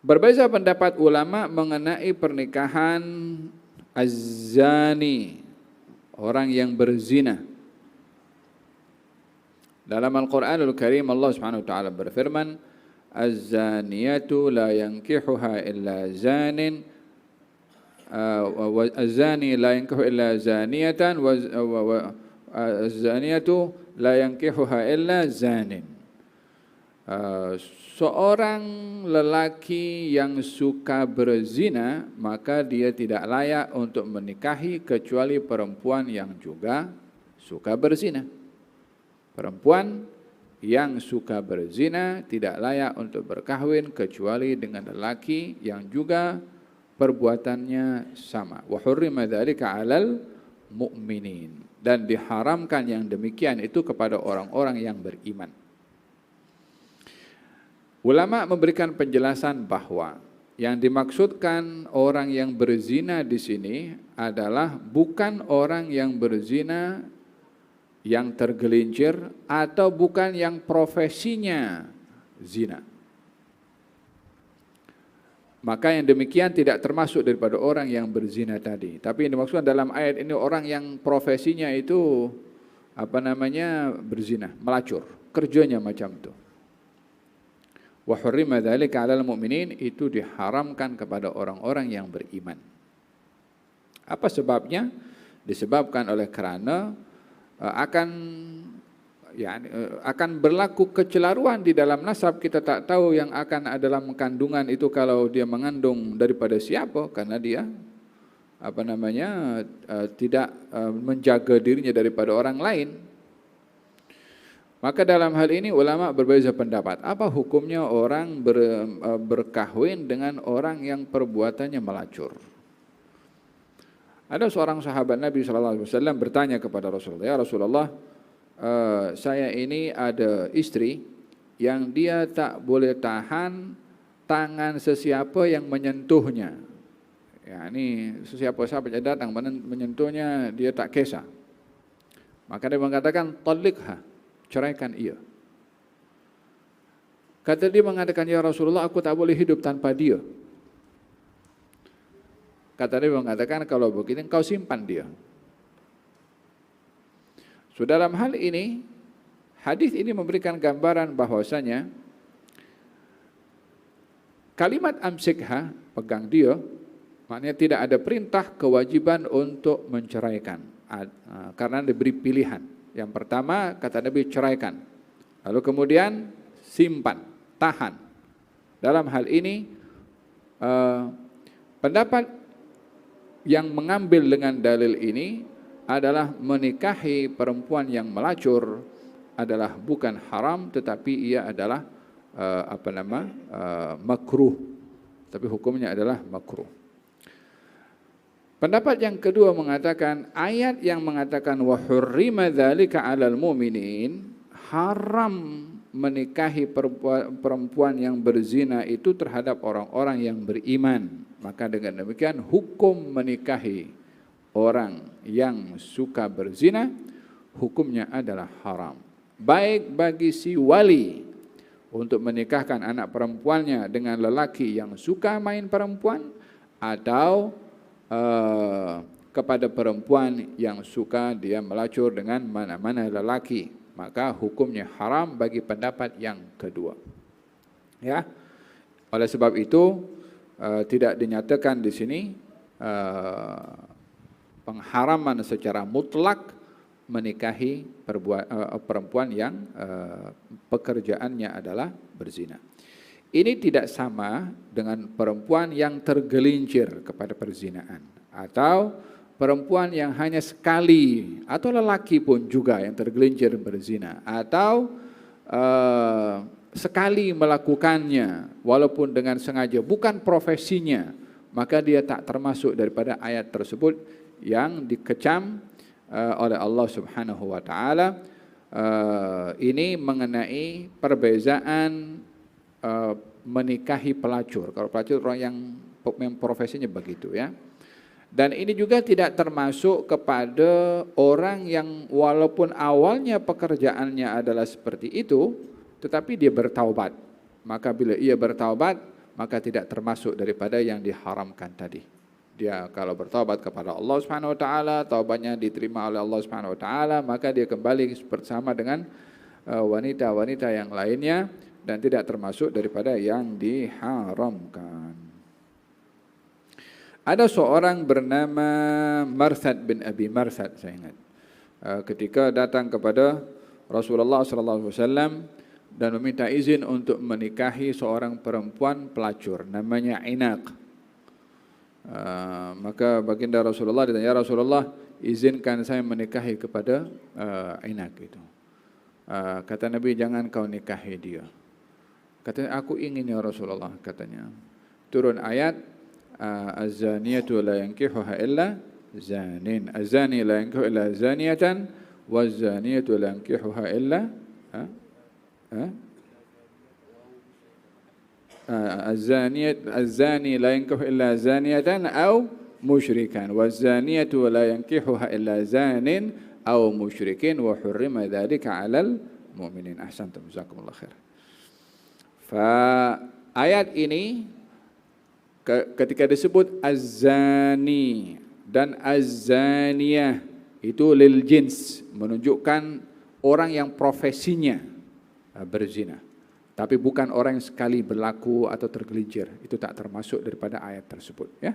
Berbeza pendapat ulama mengenai pernikahan az-zani, orang yang berzina. Dalam Al-Quranul Karim Allah Subhanahu wa taala berfirman, az-zaniyatu la yankihuha illa zanin, az-zani la yankihu illa zaniyatan, az-zaniyatu la yankihuha illa zanin. Seorang lelaki yang suka berzina, maka dia tidak layak untuk menikahi kecuali perempuan yang juga suka berzina. Perempuan yang suka berzina tidak layak untuk berkahwin kecuali dengan lelaki yang juga perbuatannya sama. Wa hurrima dzalika 'alal mu'minin, dan diharamkan yang demikian itu kepada orang-orang yang beriman. Ulama memberikan penjelasan bahwa yang dimaksudkan orang yang berzina di sini adalah bukan orang yang berzina yang tergelincir atau bukan yang profesinya zina. Maka yang demikian tidak termasuk daripada orang yang berzina tadi. Tapi yang dimaksudkan dalam ayat ini orang yang profesinya itu berzina, melacur, kerjanya macam itu. Wa hurrima dzalika 'alal mu'minin, itu diharamkan kepada orang-orang yang beriman. Apa sebabnya? Disebabkan oleh karena akan berlaku kecelaruan di dalam nasab. Kita tak tahu yang akan ada dalam kandungan itu kalau dia mengandung daripada siapa, karena dia tidak menjaga dirinya daripada orang lain. Maka dalam hal ini ulama berbeza pendapat. Apa hukumnya orang berkahwin dengan orang yang perbuatannya melacur? Ada seorang sahabat Nabi SAW bertanya kepada Rasulullah, "Ya Rasulullah, saya ini ada istri yang dia tak boleh tahan tangan sesiapa yang menyentuhnya. Ya, ini sesiapa sahaja datang menyentuhnya, dia tak kisah. Maka dia mengatakan, talikha, ceraikan ia. Kata dia mengatakan, ya Rasulullah, aku tak boleh hidup tanpa dia. Kata dia mengatakan, kalau begitu engkau simpan dia. So dalam hal ini, hadis ini memberikan gambaran bahwasanya kalimat amsikha, pegang dia, maknanya tidak ada perintah kewajiban untuk menceraikan, karena diberi pilihan. Yang pertama kata Nabi, ceraikan. Lalu kemudian simpan, tahan. Dalam hal ini pendapat yang mengambil dengan dalil ini adalah menikahi perempuan yang melacur adalah bukan haram, tetapi ia adalah makruh. Tapi hukumnya adalah makruh. Pendapat yang kedua mengatakan ayat yang mengatakan wa hurrima dzalika 'alal mu'minin, haram menikahi perempuan yang berzina itu terhadap orang-orang yang beriman. Maka dengan demikian hukum menikahi orang yang suka berzina hukumnya adalah haram. Baik bagi si wali untuk menikahkan anak perempuannya dengan lelaki yang suka main perempuan, atau kepada perempuan yang suka dia melacur dengan mana-mana lelaki, maka hukumnya haram bagi pendapat yang kedua. Ya, oleh sebab itu tidak dinyatakan di sini pengharaman secara mutlak menikahi perempuan yang pekerjaannya adalah berzina. Ini tidak sama dengan perempuan yang tergelincir kepada perzinaan, atau perempuan yang hanya sekali, atau lelaki pun juga yang tergelincir berzina, atau sekali melakukannya walaupun dengan sengaja, bukan profesinya, maka dia tak termasuk daripada ayat tersebut yang dikecam oleh Allah Subhanahu wa taala. Ini mengenai perbezaan menikahi pelacur. Kalau pelacur orang yang profesinya begitu, ya. Dan ini juga tidak termasuk kepada orang yang walaupun awalnya pekerjaannya adalah seperti itu, tetapi dia bertaubat. Maka bila ia bertaubat, maka tidak termasuk daripada yang diharamkan tadi. Dia kalau bertaubat kepada Allah Subhanahu wa taala, taubatnya diterima oleh Allah Subhanahu wa taala, maka dia kembali bersama dengan wanita-wanita yang lainnya dan tidak termasuk daripada yang diharamkan. Ada seorang bernama Marsad bin Abi Marsad, saya ingat. Ketika datang kepada Rasulullah sallallahu alaihi wasallam dan meminta izin untuk menikahi seorang perempuan pelacur namanya Inaq. Maka baginda Rasulullah ditanya, "Ya Rasulullah, izinkan saya menikahi kepada Inaq itu." Kata Nabi, "Jangan kau nikahi dia." Katanya, "Aku ingin ya Rasulullah," katanya. Turun ayat, "Az-zaniyatu la yankihuha illa zanin. Az-zani la yankihu illa zaniyatan, waz-zaniyatu la yankihuha illa الزاني لا ينكح إلا زانية أو مشركا والزانية لا ينكحها إلا زان أو مشرك وحرم ذلك على المؤمنين." أحسنتم, جزاكم الله خير. Ayat ini ketika disebut az-zani dan az-zaniyah itu lil jins, menunjukkan orang yang profesinya berzina. Tapi bukan orang yang sekali berlaku atau tergelincir. Itu tak termasuk daripada ayat tersebut, ya.